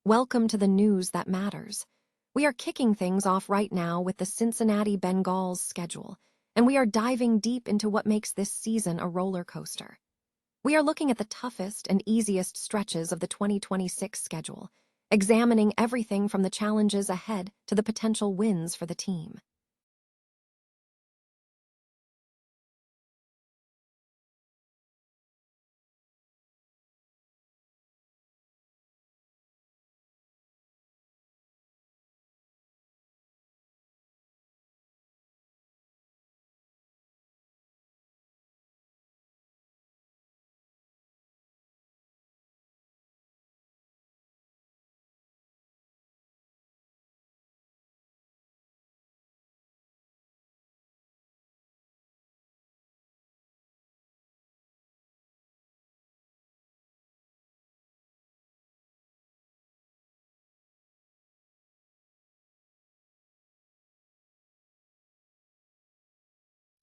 Welcome to the news that matters. We are kicking things off right now with the Cincinnati Bengals schedule, and we are diving deep into what makes this season a roller coaster. We are looking at the toughest and easiest stretches of the 2026 schedule, examining everything from the challenges ahead to the potential wins for the team.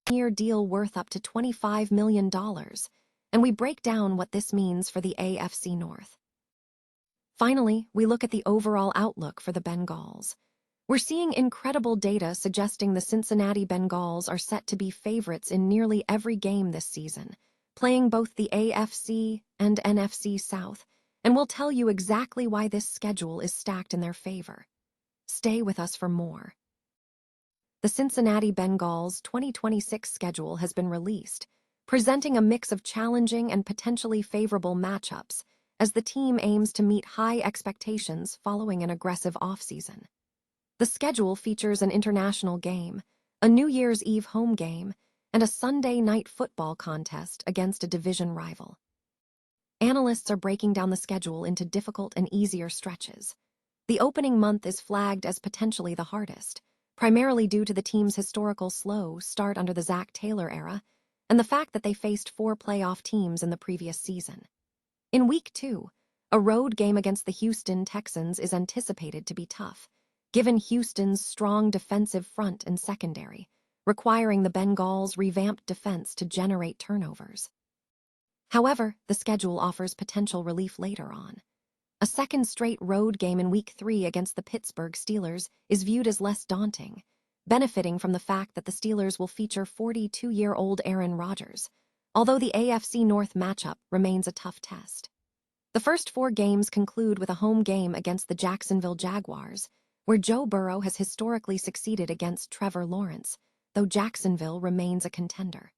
Year deal worth up to $25 million, and we break down what this means for the AFC North. Finally, we look at the overall outlook for the Bengals. We're seeing incredible data suggesting the Cincinnati Bengals are set to be favorites in nearly every game this season, playing both the AFC and NFC South, and we'll tell you exactly why this schedule is stacked in their favor. Stay with us for more. The Cincinnati Bengals 2026 schedule has been released, presenting a mix of challenging and potentially favorable matchups as the team aims to meet high expectations following an aggressive offseason. The schedule features an international game, a New Year's Eve home game, and a Sunday night football contest against a division rival. Analysts are breaking down the schedule into difficult and easier stretches. The opening month is flagged as potentially the hardest, primarily due to the team's historical slow start under the Zach Taylor era and the fact that they faced 4 playoff teams in the previous season. In Week 2, a road game against the Houston Texans is anticipated to be tough, given Houston's strong defensive front and secondary, requiring the Bengals' revamped defense to generate turnovers. However, the schedule offers potential relief later on. A second straight road game in Week 3 against the Pittsburgh Steelers is viewed as less daunting, benefiting from the fact that the Steelers will feature 42-year-old Aaron Rodgers, although the AFC North matchup remains a tough test. The first 4 games conclude with a home game against the Jacksonville Jaguars, where Joe Burrow has historically succeeded against Trevor Lawrence, though Jacksonville remains a contender.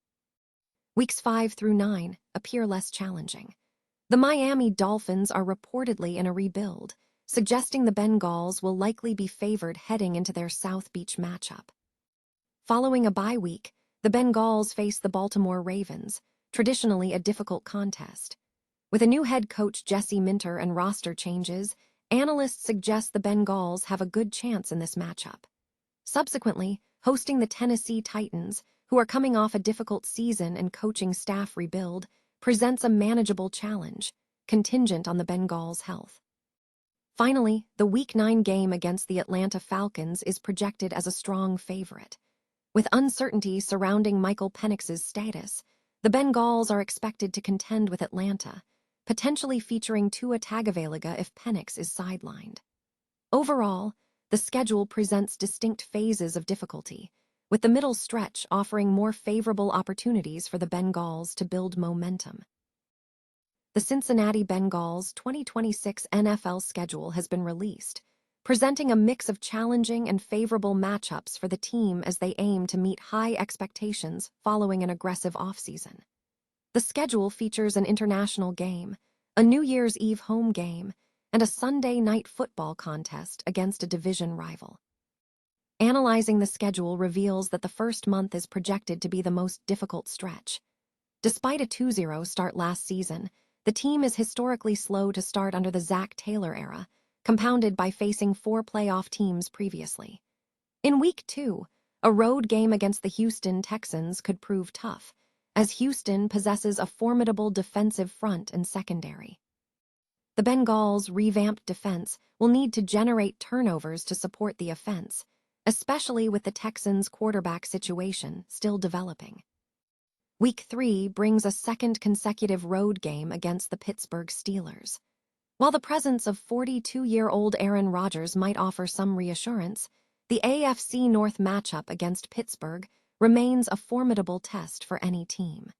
Weeks 5 through 9 appear less challenging. The Miami Dolphins are reportedly in a rebuild, suggesting the Bengals will likely be favored heading into their South Beach matchup. Following a bye week, the Bengals face the Baltimore Ravens, traditionally a difficult contest. With a new head coach Jesse Minter and roster changes, analysts suggest the Bengals have a good chance in this matchup. Subsequently, hosting the Tennessee Titans, who are coming off a difficult season and coaching staff rebuild, presents a manageable challenge, contingent on the Bengals' health. Finally, the Week 9 game against the Atlanta Falcons is projected as a strong favorite. With uncertainty surrounding Michael Penix's status, the Bengals are expected to contend with Atlanta, potentially featuring Tua Tagovailoa if Penix is sidelined. Overall, the schedule presents distinct phases of difficulty, with the middle stretch offering more favorable opportunities for the Bengals to build momentum. The Cincinnati Bengals 2026 NFL schedule has been released, presenting a mix of challenging and favorable matchups for the team as they aim to meet high expectations following an aggressive offseason. The schedule features an international game, a New Year's Eve home game, and a Sunday night football contest against a division rival. Analyzing the schedule reveals that the first month is projected to be the most difficult stretch. Despite a 2-0 start last season, the team is historically slow to start under the Zach Taylor era, compounded by facing 4 playoff teams previously. In Week 2, a road game against the Houston Texans could prove tough, as Houston possesses a formidable defensive front and secondary. The Bengals' revamped defense will need to generate turnovers to support the offense, especially with the Texans' quarterback situation still developing. Week 3 brings a second consecutive road game against the Pittsburgh Steelers. While the presence of 42-year-old Aaron Rodgers might offer some reassurance, the AFC North matchup against Pittsburgh remains a formidable test for any team.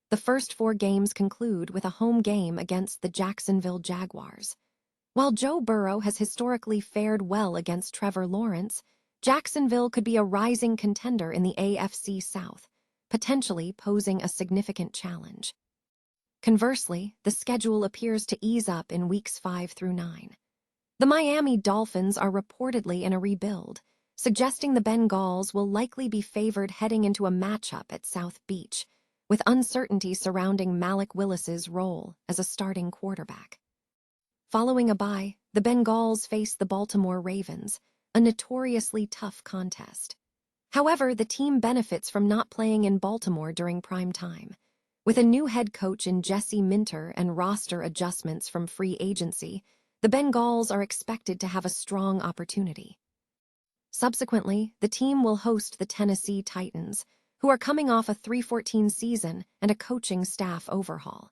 The first 4 games conclude with a home game against the Jacksonville Jaguars. While Joe Burrow has historically fared well against Trevor Lawrence, Jacksonville could be a rising contender in the AFC South, potentially posing a significant challenge. Conversely, the schedule appears to ease up in weeks 5 through 9. The Miami Dolphins are reportedly in a rebuild, suggesting the Bengals will likely be favored heading into a matchup at South Beach, with uncertainty surrounding Malik Willis's role as a starting quarterback. Following a bye, the Bengals face the Baltimore Ravens, a notoriously tough contest. However, the team benefits from not playing in Baltimore during prime time. With a new head coach in Jesse Minter and roster adjustments from free agency, the Bengals are expected to have a strong opportunity. Subsequently, the team will host the Tennessee Titans, who are coming off a 3-14 season and a coaching staff overhaul.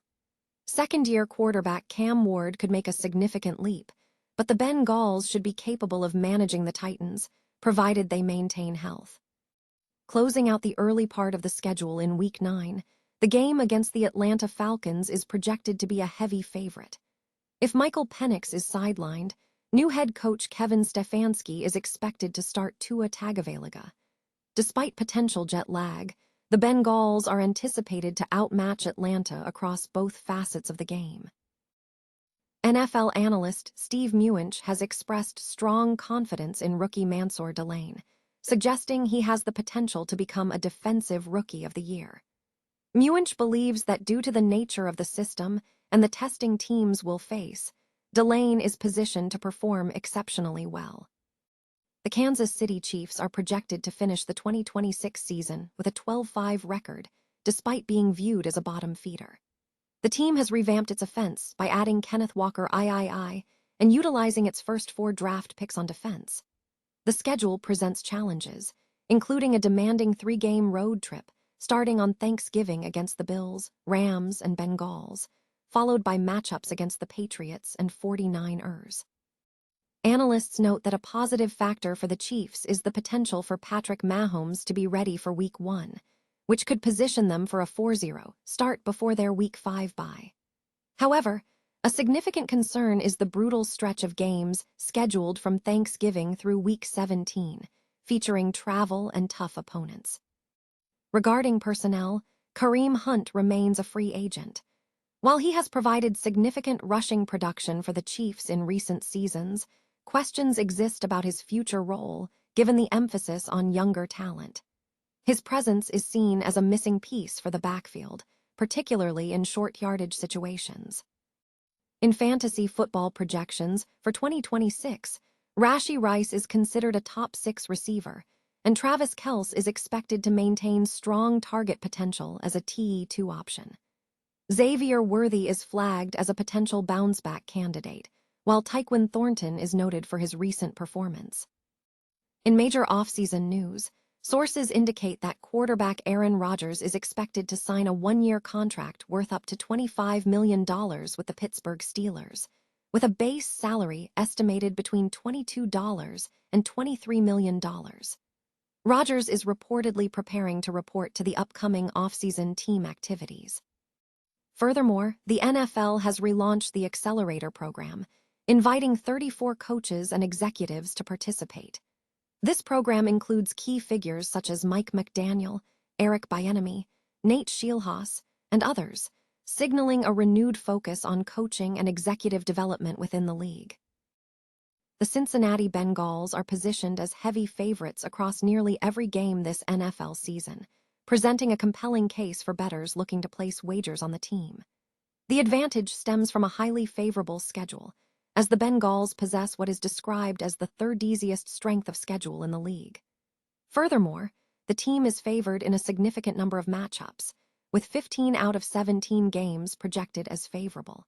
Second-year quarterback Cam Ward could make a significant leap, but the Bengals should be capable of managing the Titans, provided they maintain health. Closing out the early part of the schedule in Week 9, the game against the Atlanta Falcons is projected to be a heavy favorite. If Michael Penix is sidelined, new head coach Kevin Stefanski is expected to start Tua Tagovailoa. Despite potential jet lag, the Bengals are anticipated to outmatch Atlanta across both facets of the game. NFL analyst Steve Muench has expressed strong confidence in rookie Mansoor Delane, suggesting he has the potential to become a defensive rookie of the year. Muench believes that due to the nature of the system and the testing teams will face, Delane is positioned to perform exceptionally well. The Kansas City Chiefs are projected to finish the 2026 season with a 12-5 record, despite being viewed as a bottom feeder. The team has revamped its offense by adding Kenneth Walker III and utilizing its first 4 draft picks on defense. The schedule presents challenges, including a demanding 3-game road trip starting on Thanksgiving against the Bills, Rams, and Bengals, followed by matchups against the Patriots and 49ers. Analysts note that a positive factor for the Chiefs is the potential for Patrick Mahomes to be ready for Week 1, which could position them for a 4-0 start before their Week 5 bye. However, a significant concern is the brutal stretch of games scheduled from Thanksgiving through Week 17, featuring travel and tough opponents. Regarding personnel, Kareem Hunt remains a free agent. While he has provided significant rushing production for the Chiefs in recent seasons, questions exist about his future role given the emphasis on younger talent. His presence is seen as a missing piece for the backfield, particularly in short yardage situations. In fantasy football projections for 2026, Rashee Rice is considered a top 6 receiver, and Travis Kelce is expected to maintain strong target potential as a TE2 option. Xavier Worthy is flagged as a potential bounce-back candidate, while Tyquan Thornton is noted for his recent performance. In major offseason news, sources indicate that quarterback Aaron Rodgers is expected to sign a 1-year contract worth up to $25 million with the Pittsburgh Steelers, with a base salary estimated between $22 and $23 million. Rodgers is reportedly preparing to report to the upcoming offseason team activities. Furthermore, the NFL has relaunched the Accelerator program, inviting 34 coaches and executives to participate. This program includes key figures such as Mike McDaniel, Eric Bieniemy, Nate Scheelhaase, and others, signaling a renewed focus on coaching and executive development within the league. The Cincinnati Bengals are positioned as heavy favorites across nearly every game this NFL season, presenting a compelling case for bettors looking to place wagers on the team. The advantage stems from a highly favorable schedule, as the Bengals possess what is described as the 3rd easiest strength of schedule in the league. Furthermore, the team is favored in a significant number of matchups, with 15 out of 17 games projected as favorable.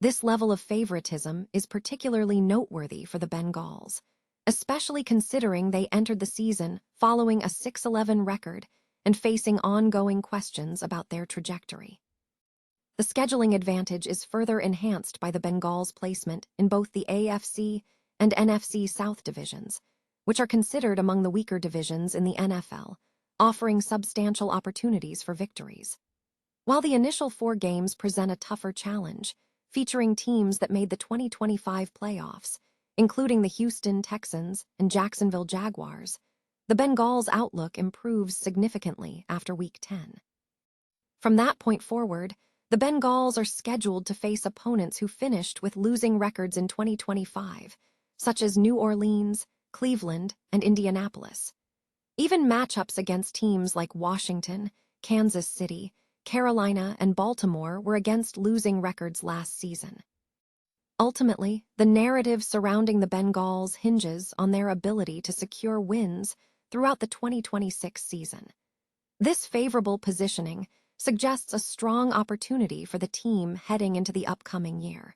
This level of favoritism is particularly noteworthy for the Bengals, especially considering they entered the season following a 6-11 record and facing ongoing questions about their trajectory. The scheduling advantage is further enhanced by the Bengals' placement in both the AFC and NFC South divisions, which are considered among the weaker divisions in the NFL, offering substantial opportunities for victories. While the initial 4 games present a tougher challenge, featuring teams that made the 2025 playoffs, including the Houston Texans and Jacksonville Jaguars, the Bengals' outlook improves significantly after Week 10. From that point forward, the Bengals are scheduled to face opponents who finished with losing records in 2025, such as New Orleans, Cleveland, and Indianapolis. Even matchups against teams like Washington, Kansas City, Carolina, and Baltimore were against losing records last season. Ultimately, the narrative surrounding the Bengals hinges on their ability to secure wins throughout the 2026 season. This favorable positioning suggests a strong opportunity for the team heading into the upcoming year.